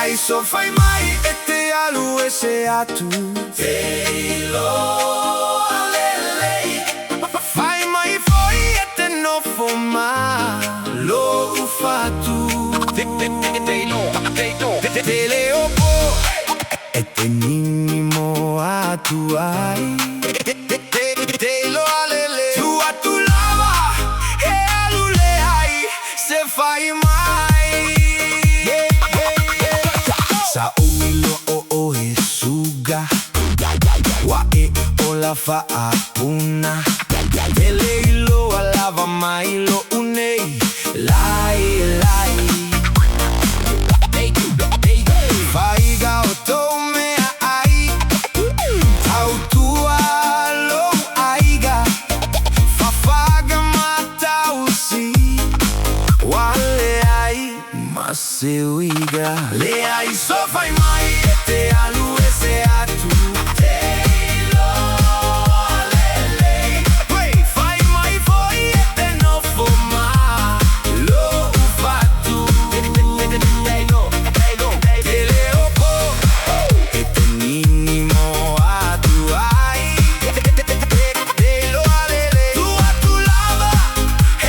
ai so fai mai e te alu e se atu te lo alelei fai mai foi e te no foma lo ufatu te leo po e te minimo atu ai te lo alelei tu atu lava e alu le ai se fai mai sa umilo o e suga wa e o la fa apuna ele ilo alava mai lo unei lai faiga o tome ai au tua lo aiga fafaga mata usi wale ai maseuiga le ai so fai mai e te alu e se atu te lo alelei fai mai foi e te no foma lo ufatu te leo po e te minimo atu ai te lo alelei tu atu lava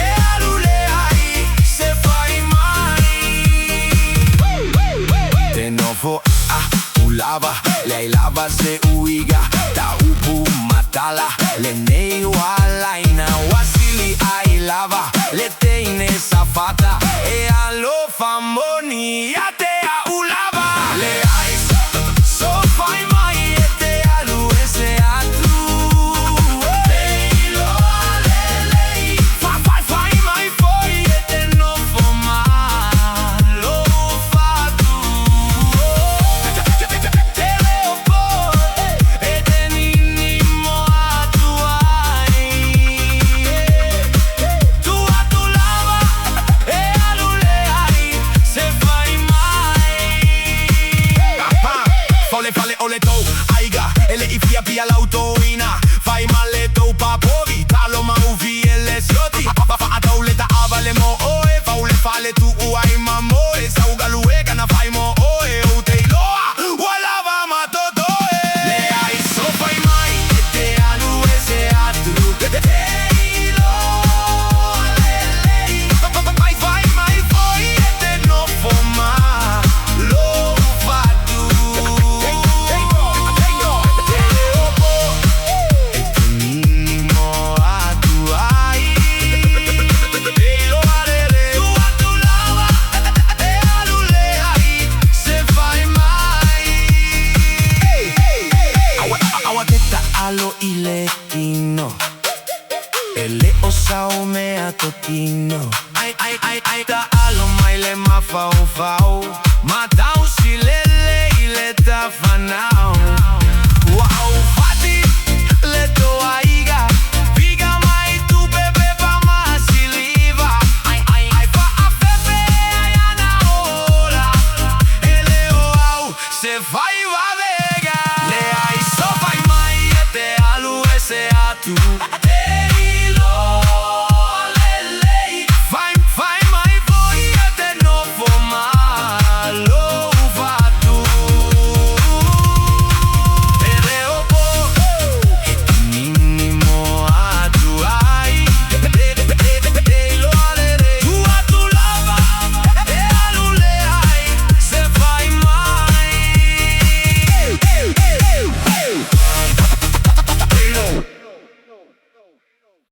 e alu le ai se fai mai te no fo ulava lei lava se uiga ta upu matala le nei walaina wasili ai lava le teine safata e allo famoni a te a ulava le ai so fai mai e te alu e se atu te lo alelei fai mai foi e te no foma lo fatu te leo po e te minimo atu ai tu atu lava e alu le ai se fai mai fale ole tou aiga ele ifia pia l'autoina fai male tou papovi talo ma uvi ele sioti fa atauleta avale mo oe faule fale tu uai mamore sauga luega na fai mo oe o te iloa wala va matotoe le ai so fai mai e te alu e se atu te ilo alelei fai mai foi e te no foma lo fatu te leo po e te minimo atu ai te lo alelei tu atu lava e alu le ai se fai mai awateta alo iletino ele osao me atotino ai ta alo mai le ma fau